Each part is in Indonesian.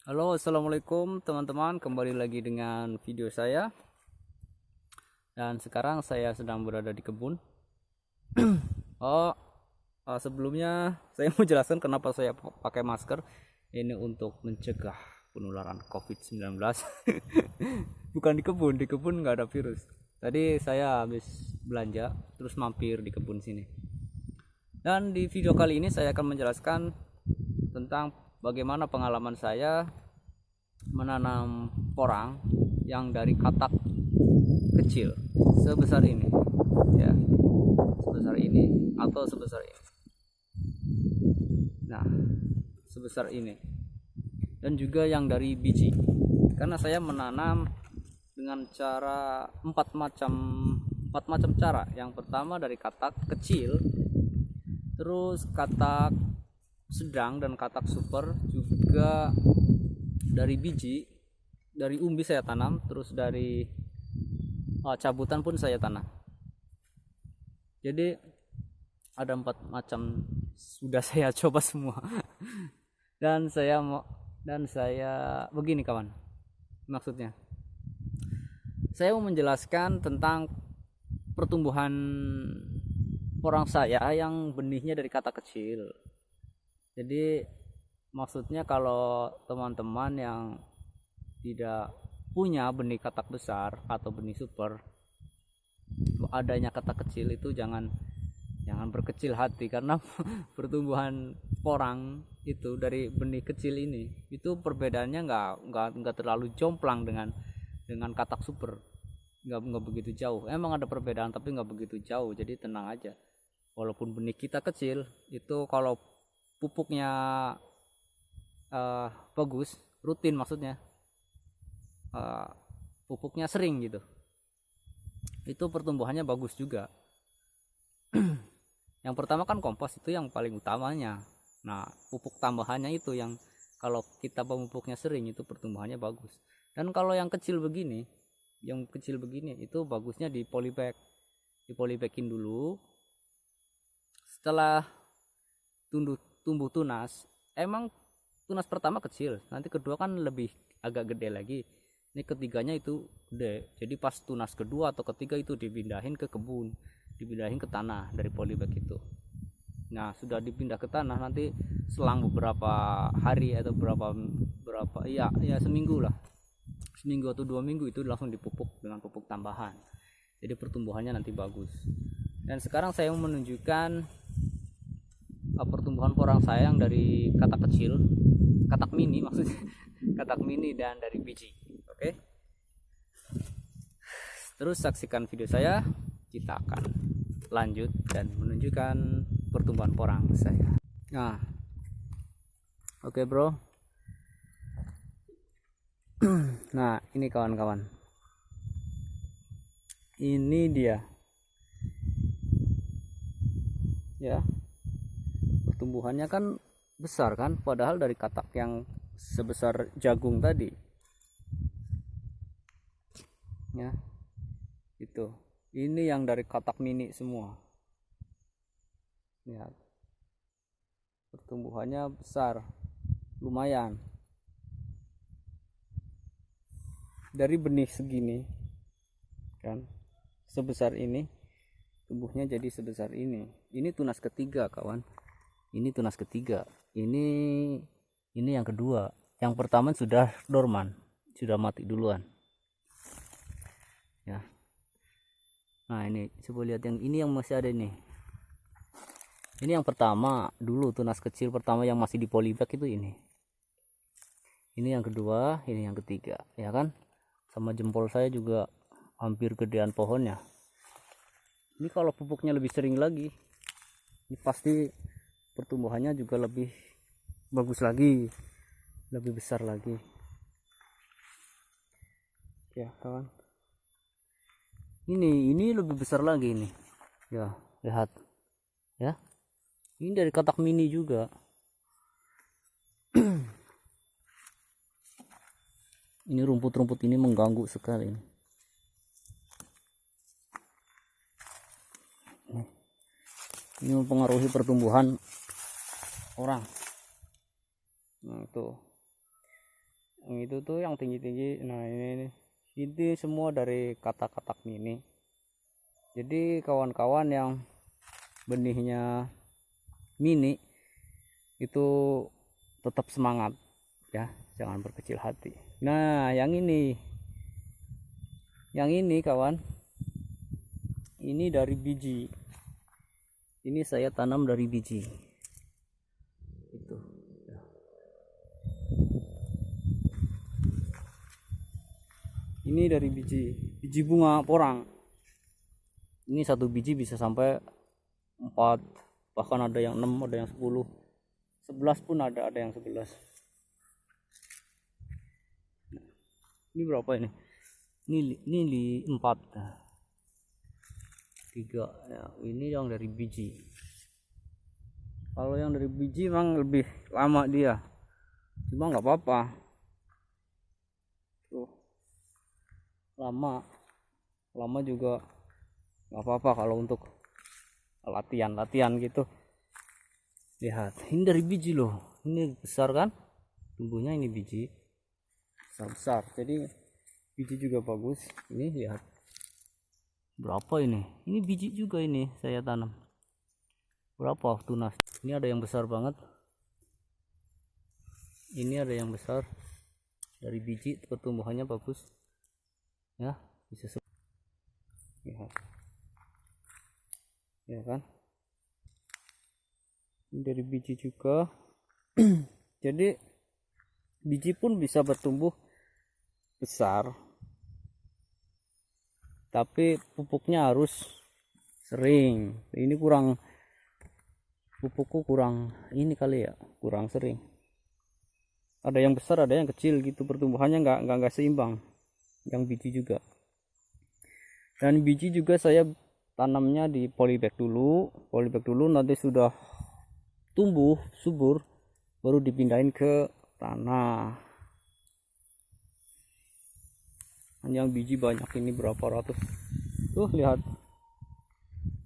Halo, assalamualaikum teman-teman, kembali lagi dengan video saya. Dan sekarang saya sedang berada di kebun. Oh, sebelumnya saya mau jelaskan kenapa saya pakai masker. Ini untuk mencegah penularan COVID-19. Bukan di kebun nggak ada virus. Tadi saya habis belanja, terus mampir di kebun sini. Dan di video kali ini saya akan menjelaskan tentang bagaimana pengalaman saya menanam porang yang dari katak kecil sebesar ini, ya, sebesar ini atau sebesar ini. Nah, sebesar ini. Dan juga yang dari biji. Karena saya menanam dengan cara empat macam cara. Yang pertama dari katak kecil, terus katak sedang dan katak super, juga dari biji, dari umbi saya tanam, terus dari cabutan pun saya tanam. Jadi ada 4 macam sudah saya coba semua. dan saya begini kawan, maksudnya saya mau menjelaskan tentang pertumbuhan porang saya yang benihnya dari katak kecil. Jadi maksudnya kalau teman-teman yang tidak punya benih katak besar atau benih super, adanya katak kecil itu jangan berkecil hati, karena pertumbuhan porang itu dari benih kecil ini itu perbedaannya nggak terlalu jomplang dengan katak super, nggak begitu jauh. Emang ada perbedaan tapi nggak begitu jauh, jadi tenang aja. Walaupun benih kita kecil, itu kalau pupuknya bagus, rutin maksudnya, pupuknya sering gitu, itu pertumbuhannya bagus juga. Yang pertama kan kompos, itu yang paling utamanya. Nah, pupuk tambahannya itu yang kalau kita pupuknya sering, itu pertumbuhannya bagus. Dan kalau yang kecil begini itu bagusnya di polybag. Di polybaggin dulu. Setelah tumbuh tunas, emang tunas pertama kecil, nanti kedua kan lebih agak gede lagi, ini ketiganya itu gede. Jadi pas tunas kedua atau ketiga itu dipindahin ke kebun, dipindahin ke tanah dari polybag itu. Nah, sudah dipindah ke tanah, nanti selang beberapa hari atau berapa ya seminggu lah, seminggu atau 2 minggu itu langsung dipupuk dengan pupuk tambahan. Jadi pertumbuhannya nanti bagus. Dan sekarang saya mau menunjukkan pertumbuhan porang saya yang dari katak kecil, katak mini maksudnya, katak mini dan dari biji. Oke, terus saksikan video saya, kita akan lanjut dan menunjukkan pertumbuhan porang saya. Nah, oke bro. Nah, ini kawan-kawan, ini dia ya, pertumbuhannya kan besar kan, padahal dari katak yang sebesar jagung tadi ya. Itu, ini yang dari katak mini semua. Lihat, pertumbuhannya besar, lumayan. Dari benih segini kan, sebesar ini, tumbuhnya jadi sebesar ini. Ini tunas ketiga kawan, ini tunas ketiga, ini yang kedua. Yang pertama sudah dorman, sudah mati duluan ya. Nah, ini coba lihat yang ini, yang masih ada ini yang pertama dulu, tunas kecil pertama yang masih di polybag itu ini yang kedua, ini yang ketiga ya kan. Sama jempol saya juga hampir gedean pohonnya. Ini kalau pupuknya lebih sering lagi, ini pasti pertumbuhannya juga lebih bagus lagi, lebih besar lagi ya kawan. Ini lebih besar lagi ini ya, lihat ya. Ini dari katak mini juga. Ini rumput-rumput ini mengganggu sekali. Ini mempengaruhi pertumbuhan orang. Nah, itu Yang itu tuh yang tinggi-tinggi. Nah ini semua dari katak-katak mini. Jadi kawan-kawan yang benihnya mini itu tetap semangat ya, jangan berkecil hati. Nah yang ini kawan, ini dari biji, ini saya tanam dari biji itu. Ini dari biji bunga porang. Ini satu biji bisa sampai 4, bahkan ada yang 6, ada yang 10, 11 pun ada yang 11. Ini berapa ini? Ini 4, 3 ya. Ini yang dari biji. Kalau yang dari biji memang lebih lama dia, cuma nggak apa-apa. Tuh, lama juga nggak apa-apa kalau untuk latihan gitu. Lihat, ini dari biji loh. Ini besar kan tumbuhnya, ini biji besar. Jadi biji juga bagus. Ini lihat berapa ini biji juga, ini saya tanam berapa tunas. Ini ada yang besar banget, ini ada yang besar. Dari biji pertumbuhannya bagus ya, bisa lihat ya kan. Ini dari biji juga. Jadi biji pun bisa bertumbuh besar, tapi pupuknya harus sering. Ini pupukku kurang ini kali ya, kurang sering. Ada yang besar, ada yang kecil gitu, pertumbuhannya nggak seimbang. Yang biji juga, dan biji juga saya tanamnya di polybag dulu. Nanti sudah tumbuh subur baru dipindahin ke tanah. Yang biji banyak, ini berapa ratus tuh, lihat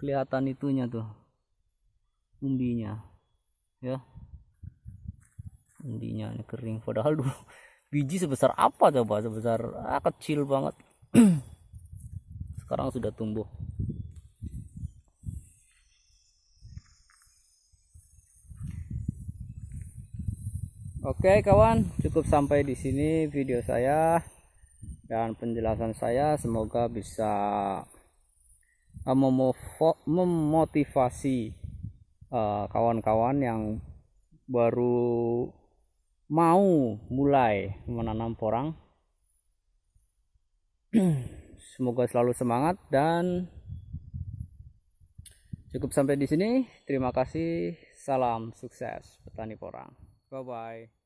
kelihatan itunya tuh, umbinya ya, umbinya ini kering. Padahal dulu biji sebesar apa coba, sebesar kecil banget. Sekarang sudah tumbuh. Oke kawan, cukup sampai di sini video saya dan penjelasan saya. Semoga bisa memotivasi kawan-kawan yang baru mau mulai menanam porang. Semoga selalu semangat, dan cukup sampai di sini. Terima kasih, salam sukses petani porang. Bye bye.